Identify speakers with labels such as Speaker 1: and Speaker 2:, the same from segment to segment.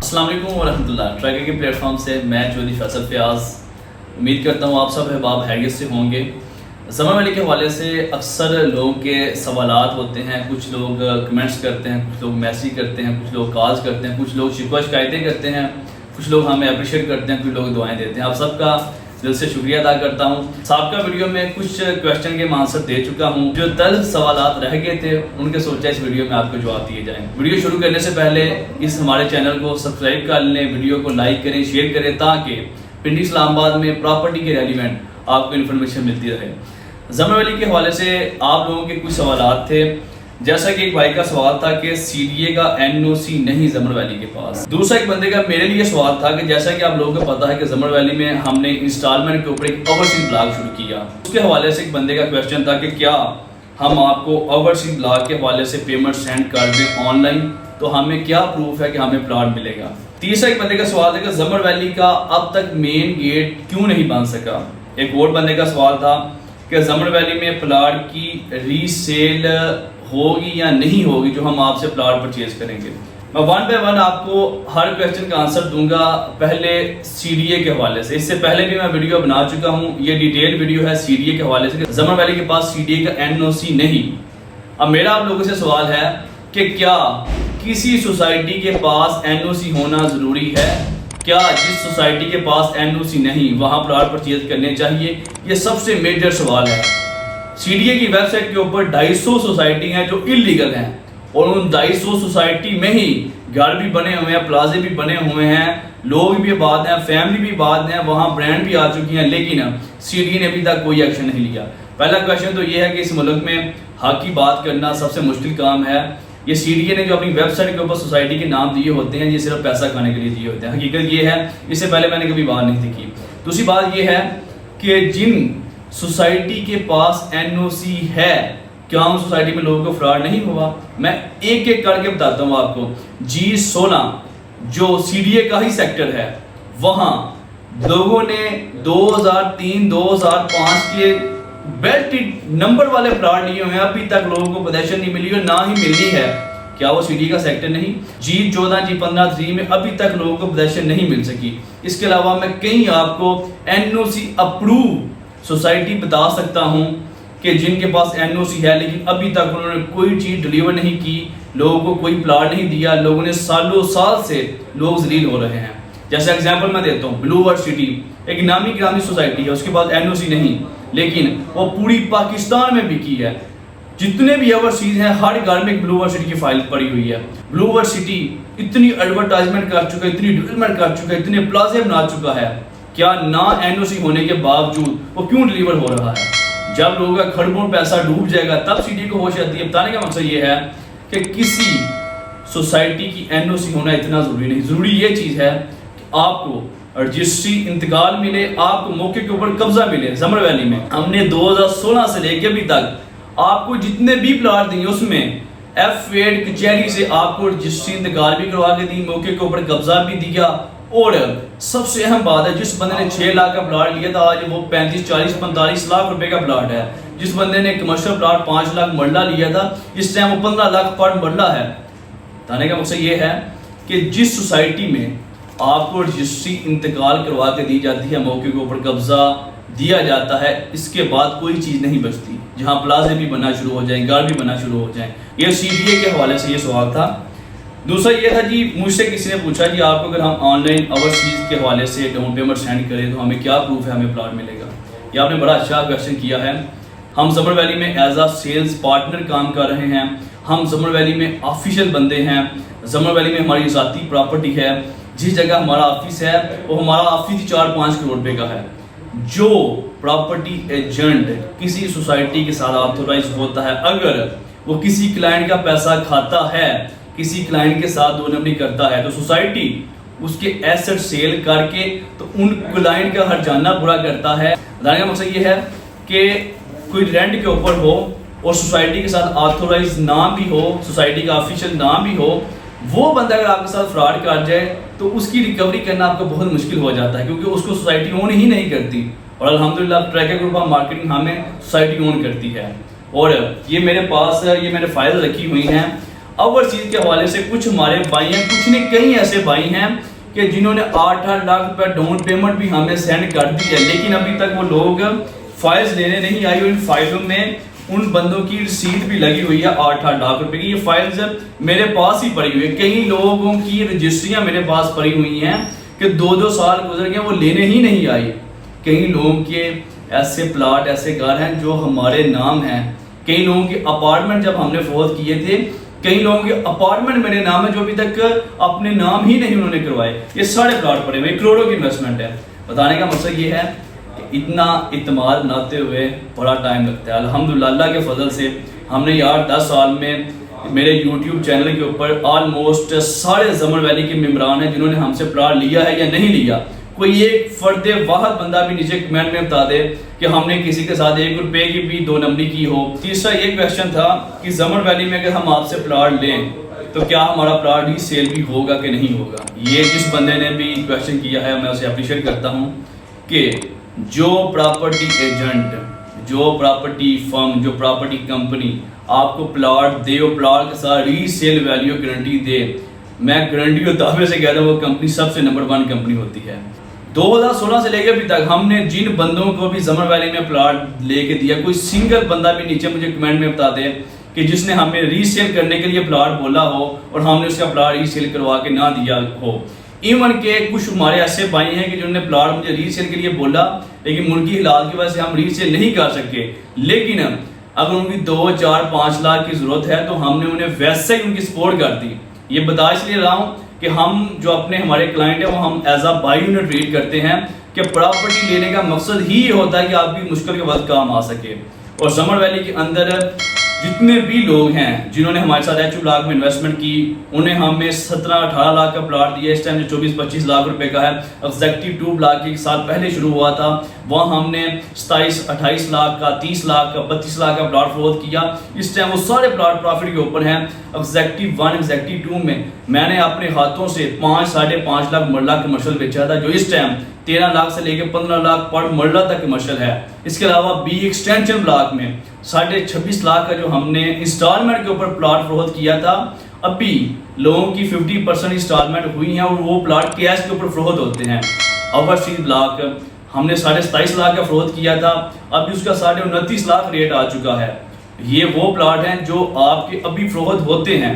Speaker 1: अस्सलाम वालेकुम वरहमतुल्लाह। ट्रैकर के प्लेटफॉर्म से मैं चौधरी फैसल फयाज उम्मीद करता हूँ आप सब अहबाब खैरियत से होंगे। ज़मर वैली के हवाले से अक्सर लोगों के सवालात होते हैं, कुछ लोग कमेंट्स करते हैं, कुछ लोग मैसेज करते हैं, कुछ लोग कॉल्स करते हैं, कुछ लोग शिकवा शिकायतें करते हैं, कुछ लोग हमें अप्रिशिएट करते हैं, कुछ लोग दुआएं देते हैं। आप सबका दिल से शुक्रिया अदा करता हूँ। साबका वीडियो में कुछ क्वेश्चन के आंसर दे चुका हूँ, जो तल्ख सवालात रह गए थे उनके सोचा इस वीडियो में आपको जवाब दिए जाएं। वीडियो शुरू करने से पहले इस हमारे चैनल को सब्सक्राइब कर लें, वीडियो को लाइक करें, शेयर करें, ताकि पिंडी इस्लामाबाद में प्रॉपर्टी के रेलिवेंट आपको इन्फॉर्मेशन मिलती रहे। ज़मर वैली के हवाले से आप लोगों के कुछ सवालात थे, जैसा कि एक भाई का सवाल था कि सीडीए का एनओसी नहीं ज़मर वैली के पास। दूसरा एक बंदे का मेरे लिए सवाल था कि जैसा कि आप लोगों को पता है कि ज़मर वैली में हमने इंस्टॉलमेंट के ऊपर एक ओवरसीज ब्लॉग शुरू किया। उसके हवाले से एक बंदे का क्वेश्चन था कि क्या हम आपको ओवरसीज ब्लॉग के हवाले से पेमेंट सेंड कर दें ऑनलाइन, तो हमें क्या प्रूफ है कि हमें प्लॉट मिलेगा। तीसरा एक बंदे का सवाल था कि ज़मर वैली का अब तक मेन गेट क्यों नहीं बन सका। एक और बंदे का सवाल था कि ज़मर वैली में प्लॉट की रीसेल होगी या नहीं होगी जो हम आपसे प्लॉट परचेज करेंगे। मैं वन बाय वन आपको हर क्वेश्चन का आंसर दूंगा। पहले सीडीए के हवाले से, इससे पहले भी मैं वीडियो बना चुका हूं, ये डिटेल वीडियो है सीडीए के हवाले से। ज़मर वैली के पास सीडीए का एनओसी नहीं। अब मेरा आप लोगों से सवाल है कि क्या किसी सोसाइटी के पास एनओसी होना जरूरी है? क्या जिस सोसाइटी के पास एनओसी नहीं वहां प्लॉट परचेज करने चाहिए? ये सबसे मेजर सवाल है। सीडीए की वेबसाइट के ऊपर 250 सोसाइटी हैं जो इलीगल हैं, और उन 250 सोसाइटी में ही घर भी बने हुए हैं, प्लाजे भी बने हुए हैं, लोग भी आबाद हैं, फैमिली भी आबाद हैं, वहाँ ब्रांड भी आ चुकी हैं, लेकिन सीडीए ने अभी तक कोई एक्शन नहीं लिया। पहला क्वेश्चन तो ये है कि इस मुल्क में हक की बात करना सबसे मुश्किल काम है। ये सीडीए ने जो अपनी वेबसाइट के ऊपर सोसाइटी के नाम दिए होते हैं, ये सिर्फ पैसा खाने के लिए दिए होते हैं। हकीकत ये है, इससे पहले मैंने कभी बात नहीं की। दूसरी बात ये है कि जिन सोसाइटी के पास एनओसी है, क्या उन सोसाइटी में लोगों को फ्रॉड नहीं हुआ? मैं एक एक करके बताता हूँ आपको। G16 जो सीडीए का ही सेक्टर है, वहां लोगों ने 2003-2005 के बेल्ट नंबर वाले प्लॉट लिए हुए हैं, अभी तक लोगों को पोजीशन नहीं मिली और ना ही मिलनी है। क्या वो सीडीए का सेक्टर नहीं? G14, G15, 3 में अभी तक लोगों को पोजीशन नहीं मिल सकी। इसके अलावा मैं कहीं आपको एनओसी अप्रूव सोसाइटी बता सकता हूं कि जिनके पास एनओसी है लेकिन अभी तक उन्होंने कोई चीज डिलीवर नहीं की, लोगों को कोई प्लॉट नहीं दिया, लोगों ने सालों साल से लोग जलील हो रहे हैं। जैसे एग्जांपल मैं देता हूं, ब्लू वर्ल्ड सिटी एक नामी गिरामी सोसाइटी है, उसके पास एनओसी नहीं, लेकिन वो पूरी पाकिस्तान में बिकी है। जितने भी ओवरसीज हैं हर घर में एक ब्लू वर्ल्ड सिटी की फाइल पड़ी हुई है। ब्लू वर्ल्ड सिटी इतनी एडवर्टाइजमेंट कर चुका है, इतनी डेवलपमेंट कर चुका है, इतने प्लाजे बना चुका है, क्या ना एनओसी होने के बावजूद वो क्यों डिलीवर हो रहा है? जब लोगों का खरबों पैसा डूब जाएगा तब सीडीए को होश आती है। बताने का मकसद ये है कि किसी सोसाइटी की एनओसी होना इतना जरूरी नहीं। जरूरी ये चीज है कि आपको रजिस्ट्री इंतकाल मिले, आपको मौके के ऊपर कब्जा मिले। ज़मर वैली में हमने 2016 से लेके अभी तक आपको जितने भी प्लॉट दिए उसमें F8 कचहरी से आपको रजिस्ट्री इंतकाल भी करवा के दी, मौके के ऊपर कब्जा भी दिया। और सबसे अहम बात है, जिस बंदे ने 6 लाख का प्लॉट लिया था आज वो 35, 40, 45 लाख रुपए का प्लॉट है। जिस बंदे ने कमर्शियल प्लॉट 5 लाख मरला लिया था, इस टाइम वो 15 लाख पर मरला है। बताने का मकसद ये है कि जिस सोसाइटी में आपको रजिस्ट्री इंतकाल करवा के दी जाती है, मौके के ऊपर कब्जा दिया जाता है, इसके बाद कोई चीज नहीं बचती, जहाँ प्लाजे भी बनना शुरू हो जाए, घर भी बनना शुरू हो जाए। ये सीडीए के हवाले से ये सवाल था। दूसरा ये था जी, मुझसे किसी ने पूछा जी आपको अगर हम ऑनलाइन ओवरसीज के हवाले से डाउन पेमेंट सेंड करें तो हमें क्या प्रूफ है हमें प्लॉट मिलेगा? ये आपने बड़ा अच्छा क्वेश्चन किया है। हम ज़मर वैली में एज आ सेल्स पार्टनर काम कर रहे हैं, हम ज़मर वैली में ऑफिशियल बंदे हैं। ज़मर वैली में हमारी ज़ाती प्रॉपर्टी है, जिस जगह हमारा ऑफिस है वो हमारा ऑफिस ही 4-5 करोड़ रुपए का है। जो प्रॉपर्टी एजेंट किसी सोसाइटी के साथ ऑथोराइज होता है, अगर वो किसी क्लाइंट का पैसा खाता है, किसी क्लाइंट के साथ दो नंबरी करता है, तो सोसाइटी उसके एसेट सेल करके तो उन क्लाइंट का हर्जाना पूरा करता है। बताने का मकसद ये है कि कोई रेंट के ऊपर हो और सोसाइटी के साथ ऑथोराइज नाम भी हो, सोसाइटी का ऑफिशियल नाम भी हो, वो बंदा अगर आपके साथ फ्रॉड कर जाए तो उसकी रिकवरी करना आपको बहुत मुश्किल हो जाता है, क्योंकि उसको सोसाइटी ओन ही नहीं करती। और अल्हम्दुलिल्लाह ट्रैकर ग्रुप ऑफ मार्केटिंग हमें सोसाइटी ओन करती है। और ये मेरे पास ये मैंने फाइल रखी हुई हैं, ओवरसीज के हवाले से कुछ हमारे भाई हैं, कुछ नहीं कई ऐसे भाई हैं कि जिन्होंने 8-8 लाख रुपए डाउन पेमेंट भी हमें सेंड कर दी है, लेकिन अभी तक वो लोग फाइल्स लेने नहीं आई और इन फाइलों में उन बंदों की रसीद भी लगी हुई है 8-8 लाख रुपए की। ये फाइल्स मेरे पास ही पड़ी हुई है, कई लोगों की रजिस्ट्रियां मेरे पास पड़ी हुई हैं कि 2-2 साल गुजर गए वो लेने ही नहीं आई। कई लोगों के ऐसे प्लाट ऐसे घर हैं जो हमारे नाम हैं, कई लोगों के अपार्टमेंट जब हमने फरोख्त किए थे, कई लोगों के अपार्टमेंट मेरे नाम है जो अभी तक अपने नाम ही नहीं उन्होंने करवाए। ये सारे प्लाट पड़े हुए, करोड़ों की इन्वेस्टमेंट है। बताने का मकसद ये है कि इतना इत्मीनान बनाते हुए बड़ा टाइम लगता है। अल्हम्दुलिल्लाह अल्लाह के फजल से हमने यार 10 साल में मेरे YouTube चैनल के ऊपर ऑलमोस्ट सारे जमर वैली के मेम्बरान हैं जिन्होंने हमसे प्लाट लिया है या नहीं लिया। कोई एक फर्द वाहद बंदा भी नीचे कमेंट में बता दे कि हमने किसी के साथ 1 रुपए की भी 2 नंबरी की हो। तीसरा ये क्वेश्चन था कि जमर वैली में अगर हम आपसे प्लाट लें तो क्या हमारा प्लाट ही सेल भी होगा कि नहीं होगा। ये जिस बंदे ने भी क्वेश्चन किया है मैं उसे अप्रिशिएट करता हूँ कि जो प्रॉपर्टी एजेंट, जो प्रॉपर्टी फर्म, जो प्रॉपर्टी कंपनी आपको प्लाट दे और प्लाट के साथ रीसेल वैल्यू गारंटी दे, मैं गारंटी और दावे से कहता हूँ वो कंपनी सबसे नंबर 1 कंपनी होती है। 2016 से लेकर अभी तक हमने जिन बंदों को भी जमर वैली में प्लाट लेके दिया, कोई सिंगल बंदा भी नीचे मुझे कमेंट में बता दे कि जिसने हमें रीसेल करने के लिए प्लाट बोला हो और हमने उसका प्लाट रीसेल करवा के ना दिया हो। इवन के कुछ हमारे ऐसे भाई हैं कि जिन्होंने प्लाट मुझे रीसेल के लिए बोला, लेकिन मुल्की हालात की वजह से हम रीसेल नहीं कर सके। लेकिन अगर उनकी 2, 4, 5 लाख की जरूरत है तो हमने उन्हें वैसे ही उनकी सपोर्ट कर दी। ये बता इसलिए रहा हूँ कि हम जो अपने हमारे क्लाइंट है वो हम as a by unit treat करते हैं कि प्रॉपर्टी लेने का मकसद ही ये होता है कि आपकी मुश्किल के वक्त काम आ सके। और समर वैली के अंदर जितने भी लोग हैं जिन्होंने हमारे साथ HU ब्लॉक में इन्वेस्टमेंट की, उन्हें हमें 17-18 लाख का प्लाट दिया। इस टाइम जो 24-25 लाख रुपए का है, एग्जैक्टिव 2 ब्लॉक एक साल पहले शुरू हुआ था, वहाँ हमने 27-28 लाख का, 30 लाख का, 32 लाख का प्लाट फरोख्त किया। इस टाइम वो सारे प्लाट प्रॉफिट के ऊपर हैं। एग्जैक्टिव 1, एग्जैक्टिव 2 में मैंने अपने हाथों से 5-5.5 लाख मरला कमर्शियल बेचा था, जो इस टाइम 13 लाख से लेकर 15 लाख पर मरला तक कमर्शियल है। इसके अलावा बी एक्सटेंशन ब्लॉक में 26.5 लाख का जो हमने इंस्टॉलमेंट के ऊपर प्लाट फरोख्त किया था, अभी लोगों की 50% इंस्टॉलमेंट हुई है और वो प्लाट कैश के ऊपर फरोख्त होते हैं। ओवरसीज ब्लॉक हमने 27.5 लाख का फरोख्त किया था, अभी उसका 29.5 लाख रेट आ चुका है। ये वो प्लाट हैं जो आपके अभी फरोख्त होते हैं।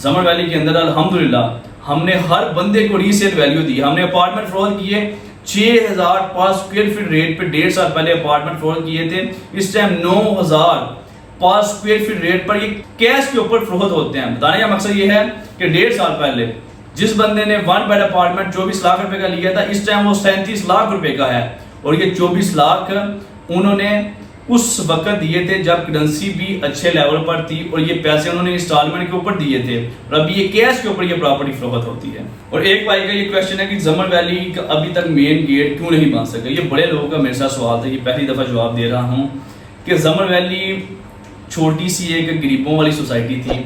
Speaker 1: जमर वैली के अंदर अल्हम्दुलिल्लाह हमने हर बंदे को रीसेल वैल्यू दी। हमने अपार्टमेंट फरोख्त किए 6000 पर स्क्वायर फीट रेट पे 1.5 साल पहले अपार्टमेंट फरोख्त किए थे। इस टाइम 9000 पर स्क्वायर फीट रेट पर ये कैश के ऊपर फरोख्त होते हैं। बताने का मकसद ये है कि 1.5 साल पहले जिस बंदे ने 1 बेड अपार्टमेंट 24 लाख रुपए का लिया था, इस टाइम वो 37 लाख रुपए का है। और ये 24 लाख उन्होंने उस वक्त दिए थे जब करेंसी भी अच्छे लेवल पर थी और ये पैसे उन्होंने इंस्टॉलमेंट के ऊपर दिए थे और अभी ये कैश के ऊपर ये प्रॉपर्टी फरोख्त होती है। और एक भाई का ये क्वेश्चन है कि जमर वैली का अभी तक मेन गेट क्यों नहीं बन सका। ये बड़े लोगों का मेरे साथ सवाल था, ये पहली दफ़ा जवाब दे रहा हूँ कि जमर वैली छोटी सी एक गरीबों वाली सोसाइटी थी।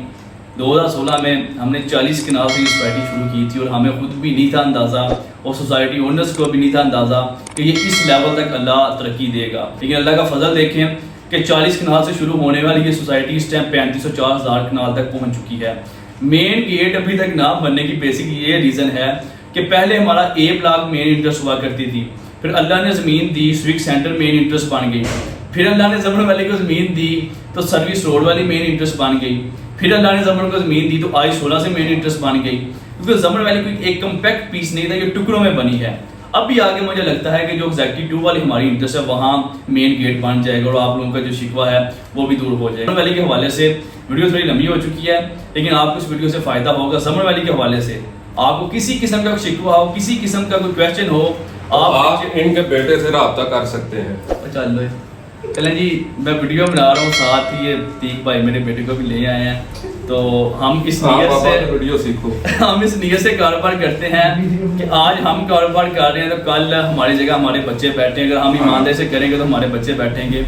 Speaker 1: 2016 में हमने 40 कनाल से सोसाइटी शुरू की थी और हमें खुद भी नहीं था अंदाज़ा और सोसाइटी ओनर्स को भी नहीं था अंदाज़ा कि ये इस लेवल तक अल्लाह तरक्की देगा। लेकिन अल्लाह का फजल देखें कि 40 कनाल से शुरू होने वाली ये सोसाइटी इस टाइम 35-40 कनाल तक पहुँच चुकी है। मेन गेट अभी तक ना बनने की बेसिक ये रीज़न है कि पहले हमारा A ब्लॉक मेन इंटरेस्ट हुआ करती थी, फिर अल्लाह ने ज़मीन दी, स्विक सेंटर मेन इंटरेस्ट बन गई, फिर अल्लाह ने जमर वैली को ज़मीन दी तो सर्विस रोड वाली मेन इंटरेस्ट बन गई, फिर अल्लाह ने जमर को ज़मीन दी तो I-16 से मेन इंटरेस्ट बन गई। क्योंकि जमर वैली कोई एक कम्पैक्ट पीस नहीं था, ये टुकड़ों में बनी है। अब भी आगे मुझे लगता है कि जो एग्जैक्टिव 2 वाली हमारी इंटरेस्ट है वहाँ मेन गेट बन जाएगा और आप लोगों का जो शिकवा है वो भी दूर हो जाएगा। जमर वैली के हवाले से वीडियो थोड़ी लंबी हो चुकी है, लेकिन आपको इस वीडियो से फ़ायदा होगा। जमर वैली के हवाले से आपको किसी किस्म का शिकवा हो, किसी किस्म का कोई क्वेश्चन हो,
Speaker 2: आप इनके बेटे से रब्ता कर सकते हैं।
Speaker 1: चलो चलें जी, मैं वीडियो बना रहा हूँ, साथ ही ये तीक भाई मेरे बेटे को भी ले आए हैं, तो हम इस नियत से
Speaker 2: वीडियो सीखो
Speaker 1: हम इस नियत से कारोबार करते हैं कि आज हम कारोबार कर रहे हैं तो कल हमारी जगह हमारे बच्चे बैठे, अगर हम ईमानदारी से करेंगे तो हमारे बच्चे बैठेंगे।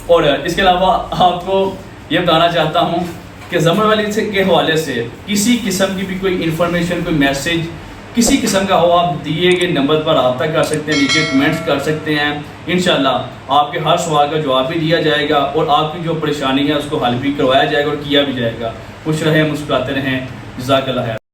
Speaker 1: और इसके अलावा आपको ये बताना चाहता हूँ कि जमर वैली के हवाले से किसी किस्म की भी कोई इन्फॉर्मेशन, कोई मैसेज किसी किस्म का हो, आप दिए गए नंबर पर रब्ता कर सकते हैं, नीचे कमेंट्स कर सकते हैं। इंशाल्लाह आपके हर सवाल का जवाब भी दिया जाएगा और आपकी जो परेशानी है उसको हल भी करवाया जाएगा और किया भी जाएगा। खुश रहें, मुस्कुराते रहें। जज़ाकल्लाह खैर।